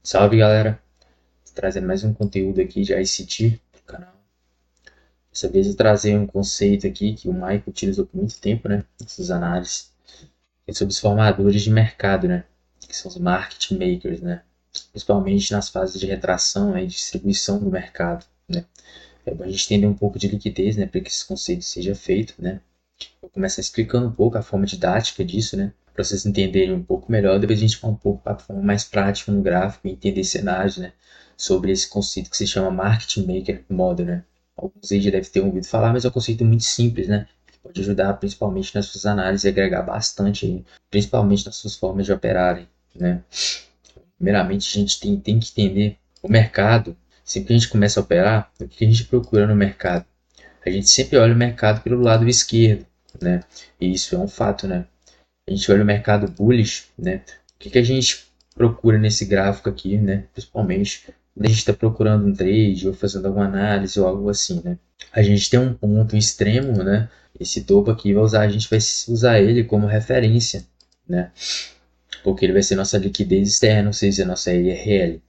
Salve galera, trazendo mais um conteúdo aqui de ICT pro canal. Dessa vez eu trazer um conceito aqui que o Michael utilizou por muito tempo, né, nessas análises, que é sobre os formadores de mercado, né, que são os market makers, né, principalmente nas fases de retração e distribuição do mercado, né. É bom a gente entender um pouco de liquidez, né, para que esse conceito seja feito, né. Vou começar explicando um pouco a forma didática disso, né, para vocês entenderem um pouco melhor. Depois a gente vai um pouco para a forma mais prática no gráfico e entender cenários, né, sobre esse conceito que se chama Market Maker Model, né. Alguns aí já devem ter ouvido falar, mas é um conceito muito simples, né, que pode ajudar principalmente nas suas análises e agregar bastante, aí, principalmente nas suas formas de operarem, né. Primeiramente, a gente tem que entender o mercado. Sempre que a gente começa a operar, o que a gente procura no mercado? A gente sempre olha o mercado pelo lado esquerdo, né? E isso é um fato, né? A gente olha o mercado bullish, né? O que a gente procura nesse gráfico aqui, né? Principalmente quando a gente está procurando um trade ou fazendo alguma análise ou algo assim, né? A gente tem um ponto extremo, né? Esse topo aqui a gente vai usar ele como referência, né? Porque ele vai ser nossa liquidez externa, ou seja, a nossa IRL,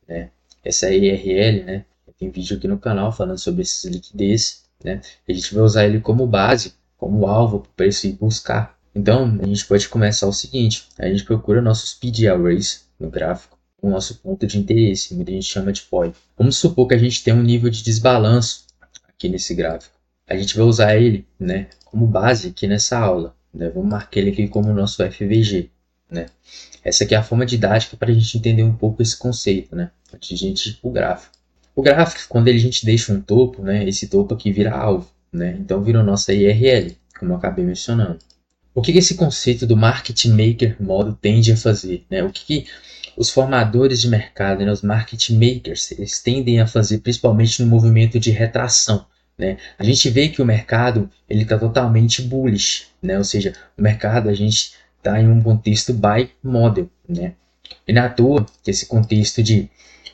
né? Essa IRL, né? Tem vídeo aqui no canal falando sobre essa liquidez, né? A gente vai usar ele como base, como alvo para isso ir buscar. Então, a gente pode começar o seguinte: a gente procura nossos PD arrays no gráfico, o nosso ponto de interesse, muita gente chama de POI. Vamos supor que a gente tem um nível de desbalanço aqui nesse gráfico. A gente vai usar ele, né, como base aqui nessa aula, né? Vamos marcar ele aqui como nosso FVG, né? Essa aqui é a forma didática para a gente entender um pouco esse conceito, né? Antes de a gente ir para o gráfico. O gráfico, quando a gente deixa um topo, né, esse topo aqui vira alvo, né? Então vira a nossa IRL, como eu acabei mencionando. O que esse conceito do Market Maker Model tende a fazer, né? O que os formadores de mercado, né, os Market Makers, eles tendem a fazer, principalmente no movimento de retração, né? A gente vê que o mercado ele está totalmente bullish, né? Ou seja, o mercado a gente está em um contexto buy model, né? E não é à toa que esse contexto de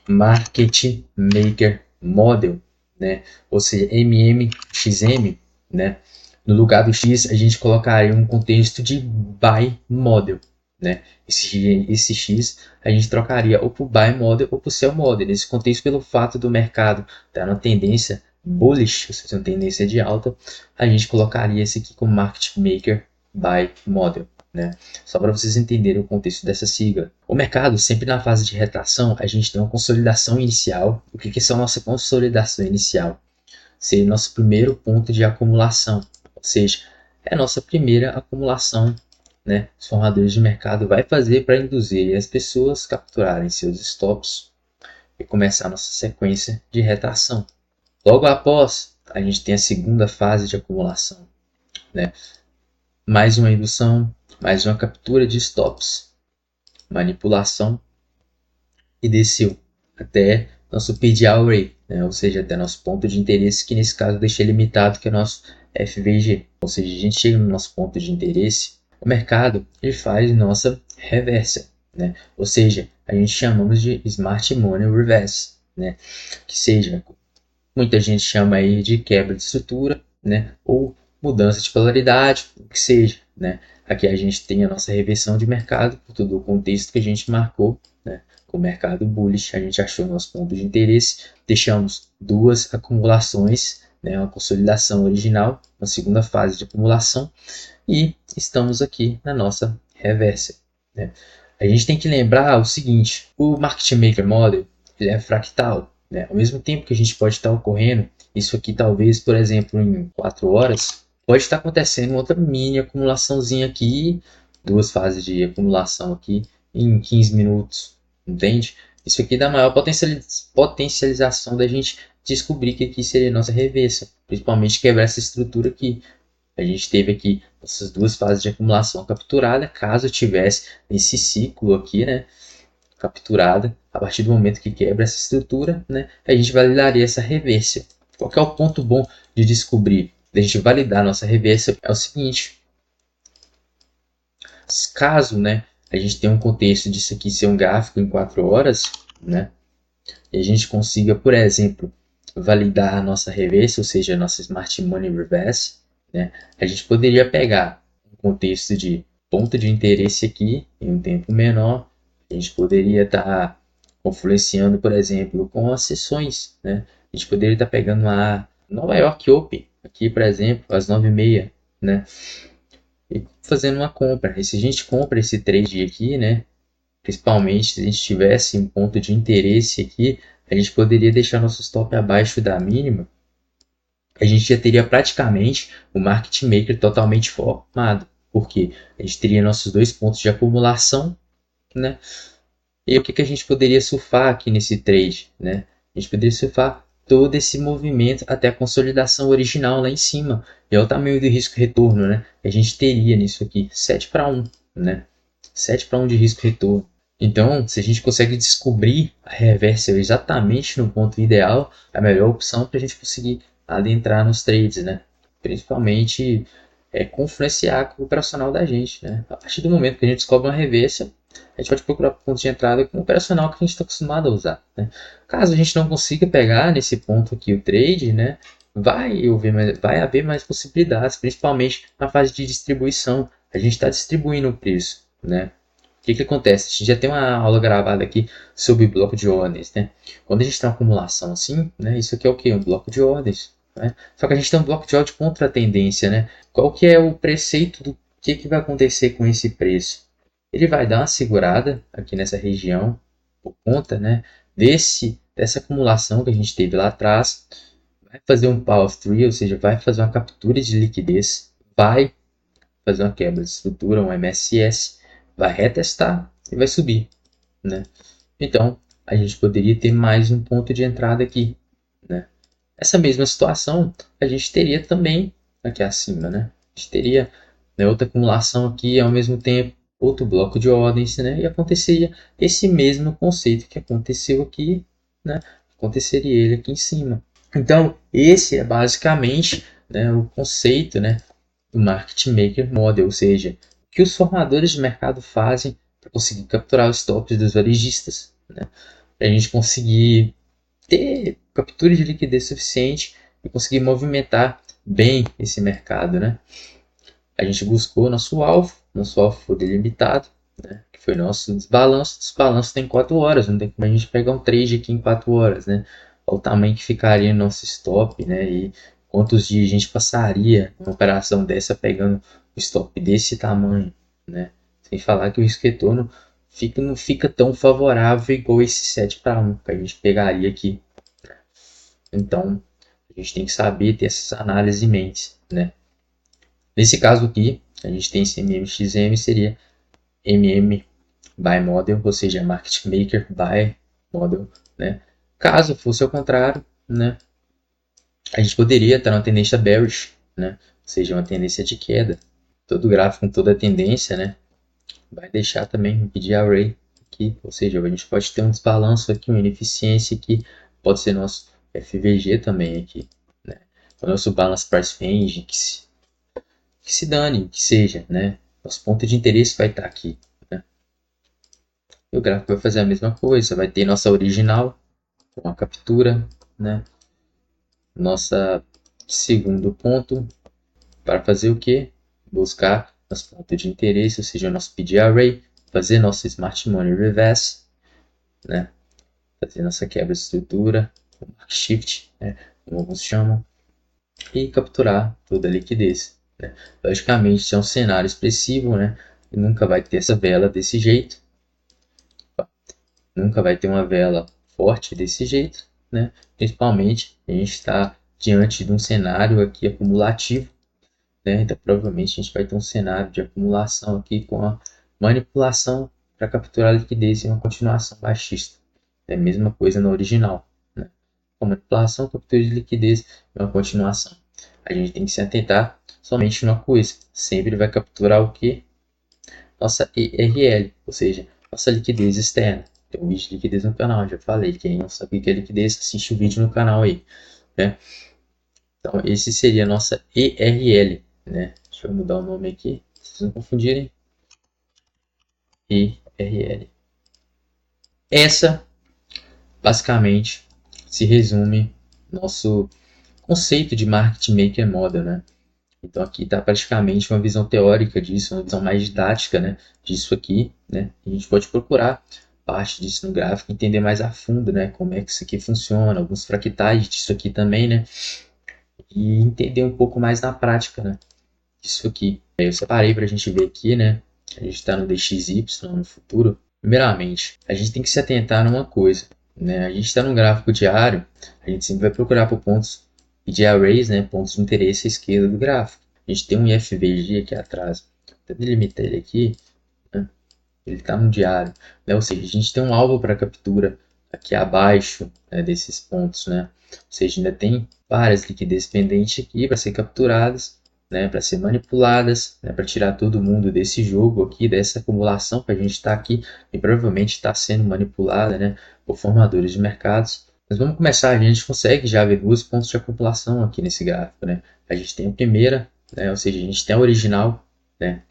Market Maker Model, né? Ou seja, MMXM, né? No lugar do X, a gente colocaria um contexto de Buy Model, né? Esse X a gente trocaria ou por Buy Model ou por Sell Model. Nesse contexto, pelo fato do mercado estar na tendência bullish, ou seja, uma tendência de alta, a gente colocaria esse aqui como Market Maker Buy Model, né? Só para vocês entenderem o contexto dessa sigla. O mercado, sempre na fase de retração, a gente tem uma consolidação inicial. O que é a nossa consolidação inicial? Seria nosso primeiro ponto de acumulação, ou seja, é a nossa primeira acumulação, né? Os formadores de mercado vai fazer para induzir as pessoas a capturarem seus stops e começar a nossa sequência de retração. Logo após, a gente tem a segunda fase de acumulação, né? Mais uma indução, mais uma captura de stops, manipulação e desceu até nosso PD array, né? Ou seja, até nosso ponto de interesse, que nesse caso eu deixei limitado, que é nosso FVG. Ou seja, a gente chega no nosso ponto de interesse, o mercado ele faz nossa reversa, né? Ou seja, a gente chamamos de Smart Money Reverse, né? Que seja, muita gente chama aí de quebra de estrutura, né? Ou mudança de polaridade, o que seja, né? Aqui a gente tem a nossa reversão de mercado, por todo o contexto que a gente marcou, né? Com o mercado bullish, a gente achou nosso ponto de interesse, deixamos duas acumulações, né? Uma consolidação original, uma segunda fase de acumulação, e estamos aqui na nossa reversa, né? A gente tem que lembrar o seguinte: o Market Maker Model ele é fractal, né? Ao mesmo tempo que a gente pode estar ocorrendo, isso aqui talvez, por exemplo, em 4 horas, pode estar acontecendo outra mini acumulaçãozinha aqui, duas fases de acumulação aqui em 15 minutos, entende? Isso aqui dá maior potencialização da gente descobrir que aqui seria a nossa reversa, principalmente quebrar essa estrutura aqui. A gente teve aqui essas duas fases de acumulação capturada, caso tivesse esse ciclo aqui, né, capturada, a partir do momento que quebra essa estrutura, né, a gente validaria essa reversa. Qual que é o ponto bom de descobrir, de a gente validar a nossa reversa? É o seguinte: caso, né, a gente tenha um contexto disso aqui ser um gráfico em 4 horas, né, e a gente consiga, por exemplo, validar a nossa reversa, ou seja, a nossa Smart Money Reverse, né, a gente poderia pegar um contexto de ponto de interesse aqui em um tempo menor, a gente poderia estar confluenciando, por exemplo, com as sessões, né? A gente poderia estar pegando a Nova York Open, aqui, por exemplo, às 9h30, né? E fazendo uma compra. E se a gente compra esse trade aqui, né? Principalmente se a gente tivesse um ponto de interesse aqui, a gente poderia deixar nosso stop abaixo da mínima. A gente já teria praticamente o market maker totalmente formado. Porque a gente teria nossos 2 pontos de acumulação, né? E o que a gente poderia surfar aqui nesse trade, né? A gente poderia surfar todo esse movimento até a consolidação original lá em cima. E é o tamanho do risco-retorno, né? Que a gente teria nisso aqui, 7/1, né? 7/1 de risco-retorno. Então, se a gente consegue descobrir a reversal exatamente no ponto ideal, é a melhor opção para a gente conseguir adentrar nos trades, né? Principalmente confluenciar com o operacional da gente, né? A partir do momento que a gente descobre uma reversal, a gente pode procurar pontos de entrada com o operacional que a gente está acostumado a usar, né? Caso a gente não consiga pegar nesse ponto aqui o trade, né? Vai haver mais possibilidades, principalmente na fase de distribuição. A gente está distribuindo o preço, né? O que acontece? A gente já tem uma aula gravada aqui sobre bloco de ordens, né? Quando a gente tem uma acumulação assim, né? Isso aqui é o que? Um bloco de ordens, né? Só que a gente tem um bloco de ordem contra a tendência, né? Qual que é o preceito do que vai acontecer com esse preço? Ele vai dar uma segurada aqui nessa região por conta, né? Dessa acumulação que a gente teve lá atrás, vai fazer um power through, ou seja, vai fazer uma captura de liquidez, vai fazer uma quebra de estrutura, um MSS, vai retestar e vai subir, né? Então, a gente poderia ter mais um ponto de entrada aqui, né? Essa mesma situação a gente teria também aqui acima, né? A gente teria, né, outra acumulação aqui ao mesmo tempo, outro bloco de ordens, né? E aconteceria esse mesmo conceito que aconteceu aqui, né? Aconteceria ele aqui em cima. Então, esse é basicamente, né, o conceito, né, do Market Maker Model, ou seja, o que os formadores de mercado fazem para conseguir capturar os stops dos varejistas, né, para a gente conseguir ter captura de liquidez suficiente e conseguir movimentar bem esse mercado, né. A gente buscou nosso alvo foi delimitado, né, que foi nosso desbalanço. Desbalanço tem 4 horas, não tem como a gente pegar um trade aqui em 4 horas, né. Olha o tamanho que ficaria nosso stop, né, e quantos dias a gente passaria uma operação dessa pegando um stop desse tamanho, né. Sem falar que o risco retorno não fica tão favorável igual esse 7/1 que a gente pegaria aqui. Então, a gente tem que saber ter essas análises em mente, né. Nesse caso aqui, a gente tem esse MMXM, seria MM by Model, ou seja, Market Maker by Model, né. Caso fosse ao contrário, né, a gente poderia estar numa tendência bearish, né, ou seja, uma tendência de queda. Todo gráfico com toda a tendência, né, vai deixar também um PD Array aqui, ou seja, a gente pode ter um desbalanço aqui, uma ineficiência aqui, pode ser nosso FVG também aqui, né, o nosso Balance Price Range, que se dane, que seja, né, nosso ponto de interesse vai estar aqui, né, e o gráfico vai fazer a mesma coisa, vai ter nossa original com a captura, né, nossa segundo ponto para fazer o que? Buscar nosso ponto de interesse, ou seja, nosso PD Array, fazer nosso Smart Money Reverse, né? Fazer nossa quebra de estrutura, o Mark Shift, né? Como alguns chamam, e capturar toda a liquidez, né? Logicamente, se é um cenário expressivo, né? Nunca vai ter essa vela desse jeito, nunca vai ter uma vela forte desse jeito, né? Principalmente a gente está diante de um cenário aqui acumulativo, né? Então provavelmente a gente vai ter um cenário de acumulação aqui com a manipulação para capturar a liquidez e uma continuação baixista. É a mesma coisa no original, né? Com manipulação, captura de liquidez e uma continuação. A gente tem que se atentar somente numa coisa, sempre vai capturar o que? Nossa ERL, ou seja, nossa liquidez externa. Tem um vídeo de liquidez no canal, já falei. Quem não sabe o que é liquidez, assiste o vídeo no canal aí, né? Então, esse seria a nossa ERL, né? Deixa eu mudar o nome aqui, pra vocês não confundirem. ERL. Essa, basicamente, se resume nosso conceito de Market Maker Model, né? Então, aqui está praticamente uma visão teórica disso, uma visão mais didática, né? Disso aqui, né? A gente pode procurar parte disso no gráfico, entender mais a fundo, né, como é que isso aqui funciona, alguns fractais disso aqui também, né, e entender um pouco mais na prática, né, disso aqui. Aí eu separei para a gente ver aqui, né, a gente está no DXY no futuro. Primeiramente, a gente tem que se atentar numa coisa, né, a gente está no gráfico diário, a gente sempre vai procurar por pontos de arrays, né, pontos de interesse à esquerda do gráfico. A gente tem um IFVG aqui atrás, vou delimitar ele aqui, né, ele está no diário, né, ou seja, a gente tem um alvo para captura aqui abaixo, né, desses pontos, né, ou seja, ainda tem várias liquidez pendentes aqui para ser capturadas, né, para ser manipuladas, né, para tirar todo mundo desse jogo aqui, dessa acumulação que a gente está aqui e provavelmente está sendo manipulada, né, por formadores de mercados. Mas vamos começar, a gente consegue já ver dois pontos de acumulação aqui nesse gráfico, né? A gente tem a primeira, né, ou seja, a gente tem a original, né,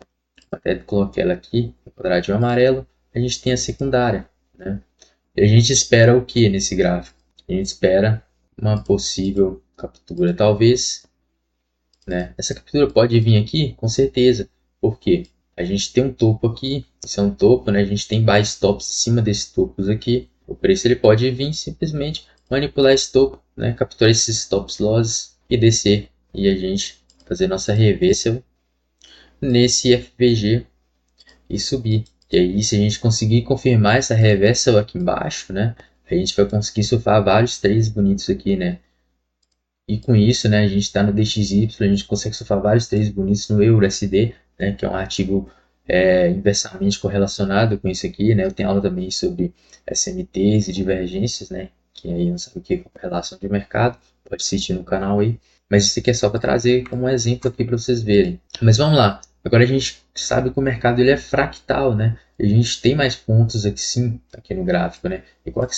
até coloquei ela aqui, no quadradinho amarelo, a gente tem a secundária, né? E a gente espera o que nesse gráfico? A gente espera uma possível captura, talvez, né? Essa captura pode vir aqui, com certeza. Por quê? A gente tem um topo aqui, isso é um topo, né? A gente tem buy stops em cima desses topos aqui. O preço ele pode vir simplesmente manipular esse topo, né? Capturar esses stops losses e descer. E a gente fazer nossa reversal nesse FVG e subir. E aí, se a gente conseguir confirmar essa reversal aqui embaixo, né? A gente vai conseguir surfar vários trades bonitos aqui, né? E com isso, né, a gente está no DXY, a gente consegue surfar vários trades bonitos no EURUSD, né, que é um artigo inversamente correlacionado com isso aqui, né. Eu tenho aula também sobre SMTs e divergências, né, que aí não sabe o que é relação de mercado, pode assistir no canal aí. Mas isso aqui é só para trazer como um exemplo aqui para vocês verem. Mas vamos lá. Agora a gente sabe que o mercado ele é fractal, né? A gente tem mais pontos aqui sim, aqui no gráfico, né? E quais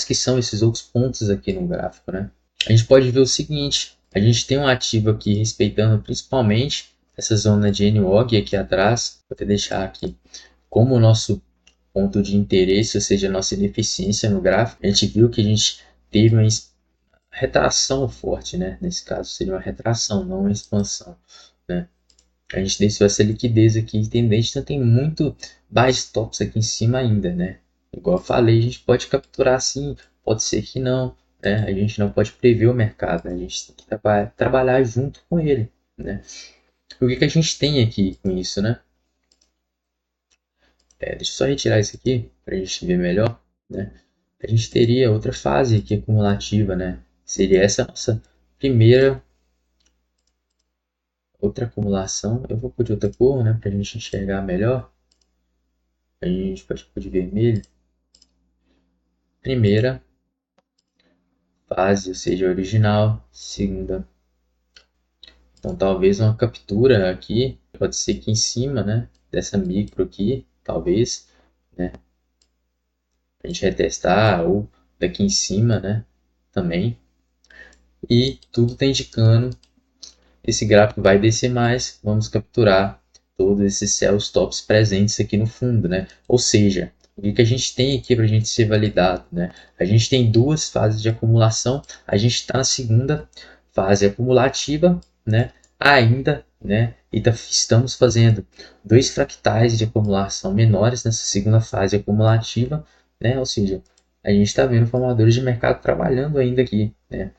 que são esses outros pontos aqui no gráfico, né? A gente pode ver o seguinte, a gente tem um ativo aqui respeitando principalmente essa zona de NWOG aqui atrás, vou até deixar aqui como o nosso ponto de interesse, ou seja, a nossa ineficiência no gráfico. A gente viu que a gente teve uma retração forte, né? Nesse caso seria uma retração, não uma expansão, né? A gente desceu essa liquidez aqui tendente, então tem muito buy stops aqui em cima ainda, né? Igual eu falei, a gente pode capturar sim, pode ser que não, né? A gente não pode prever o mercado, né? A gente tem que trabalhar junto com ele, né? O que a gente tem aqui com isso, né? Deixa eu só retirar isso aqui para a gente ver melhor, né? A gente teria outra fase aqui acumulativa, né? Seria essa nossa primeira outra acumulação. Eu vou pôr de outra cor, né? Para a gente enxergar melhor. A gente pode pôr de vermelho. Primeira fase, ou seja, original. Segunda. Então talvez uma captura aqui, pode ser aqui em cima, né? Dessa micro aqui, talvez, né? A gente retestar ou daqui em cima, né? Também. E tudo está indicando esse gráfico vai descer mais, vamos capturar todos esses cells tops presentes aqui no fundo, né? Ou seja, o que a gente tem aqui para a gente ser validado, né? A gente tem duas fases de acumulação, a gente está na segunda fase acumulativa, né? Ainda, né? E estamos fazendo dois fractais de acumulação menores nessa segunda fase acumulativa, né? Ou seja, a gente está vendo formadores de mercado trabalhando ainda aqui, né?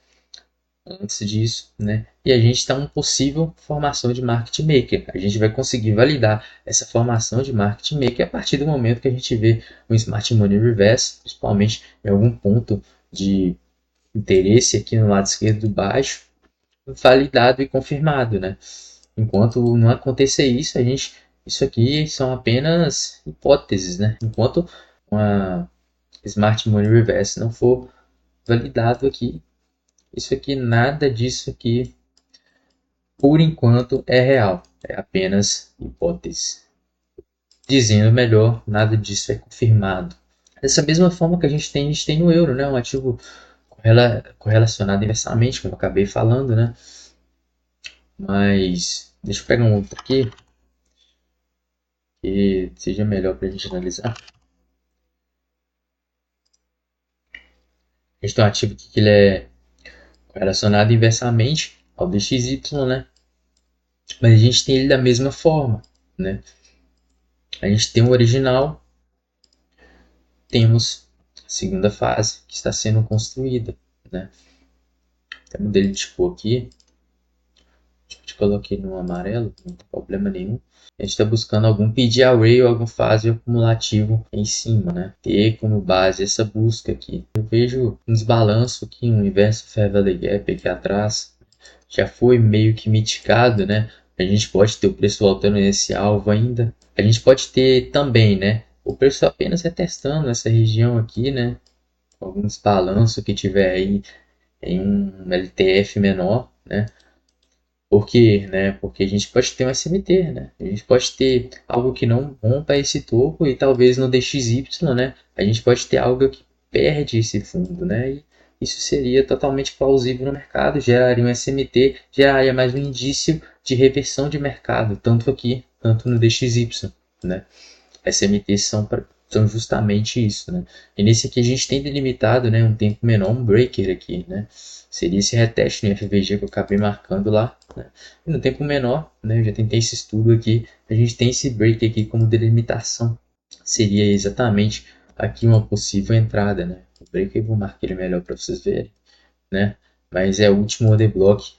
Antes disso, né? E a gente está uma possível formação de market maker. A gente vai conseguir validar essa formação de market maker a partir do momento que a gente vê um smart money reverse, principalmente em algum ponto de interesse aqui no lado esquerdo do baixo, validado e confirmado, né? Enquanto não acontecer isso, isso aqui são apenas hipóteses, né? Enquanto uma smart money reverse não for validado aqui, isso aqui, nada disso aqui, por enquanto, é real. É apenas hipótese. Dizendo melhor, nada disso é confirmado. Dessa mesma forma que a gente tem no euro, né? Um ativo correlacionado inversamente, como eu acabei falando, né? Mas, deixa eu pegar um outro aqui, que seja melhor para a gente analisar. A gente tem um ativo aqui que ele é correlacionado inversamente ao DXY, né? Mas a gente tem ele da mesma forma, né? A gente tem o original temos a segunda fase que está sendo construída, né? Tem um modelo tipo aqui, eu coloquei no amarelo, não tem problema nenhum. A gente está buscando algum PD array ou algum fase acumulativo em cima, né? Ter como base essa busca aqui. Eu vejo um desbalanço aqui, um inverso Fair Value Gap aqui atrás. Já foi meio que mitigado, né? A gente pode ter o preço voltando nesse alvo ainda. A gente pode ter também, né? O preço apenas retestando essa região aqui, né? Algum desbalanço que tiver aí em um LTF menor, né? Por quê? Né? Porque a gente pode ter um SMT, né? A gente pode ter algo que não rompa esse topo e talvez no DXY, né? A gente pode ter algo que perde esse fundo, né? E isso seria totalmente plausível no mercado, geraria um SMT, geraria mais um indício de reversão de mercado, tanto aqui, tanto no DXY, né? SMTs são justamente isso, né? E nesse aqui a gente tem delimitado, né, um tempo menor, um breaker aqui, né? Seria esse reteste no FVG que eu acabei marcando lá, né? E no tempo menor, né, eu já tentei esse estudo aqui, a gente tem esse break aqui como delimitação. Seria exatamente aqui uma possível entrada, né? O break eu vou marcar ele melhor para vocês verem, né? Mas é o último order block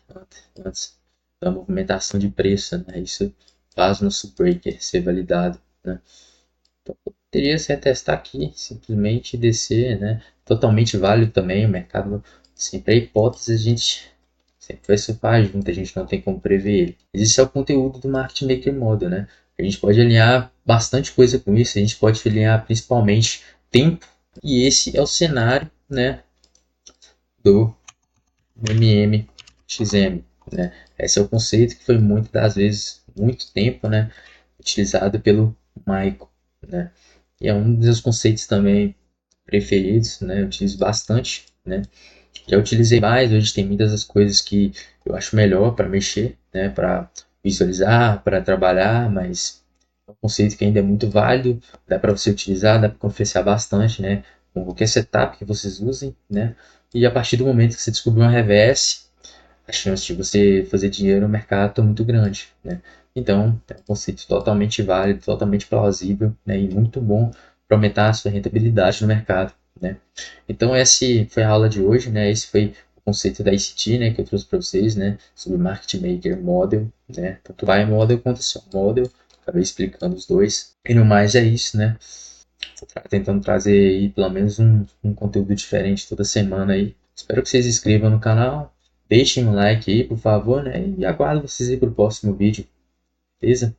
antes da movimentação de preço, né? Isso faz o nosso breaker ser validado, né? Então, poderia se retestar aqui, simplesmente descer, né? Totalmente válido também, o mercado sempre é hipótese, a gente sempre vai surfar junto, a gente não tem como prever ele. Esse é o conteúdo do Market Maker Model, né? A gente pode alinhar bastante coisa com isso, a gente pode alinhar principalmente tempo, e esse é o cenário, né, do MMXM, né? Esse é o conceito que foi muitas das vezes, muito tempo, né, utilizado pelo Michael, né? E é um dos conceitos também preferidos, né? Eu utilizo bastante, né? Já utilizei mais, hoje tem muitas das coisas que eu acho melhor para mexer, né? Para visualizar, para trabalhar, mas é um conceito que ainda é muito válido, dá para você utilizar, dá para confessar bastante, né? Com qualquer setup que vocês usem, né? E a partir do momento que você descobrir uma reverse, a chance de você fazer dinheiro no mercado é muito grande, né? Então, é um conceito totalmente válido, totalmente plausível, né? E muito bom para aumentar a sua rentabilidade no mercado, né? Então, essa foi a aula de hoje, né? Esse foi o conceito da ICT, né? Que eu trouxe para vocês, né? Sobre Market Maker Model, né? Tanto Buy Model quanto Sell Model. Acabei explicando os dois. E no mais é isso, né? Tentando trazer aí pelo menos um conteúdo diferente toda semana aí. Espero que vocês se inscrevam no canal, deixem um like aí, por favor, né? E aguardo vocês aí pro próximo vídeo, beleza?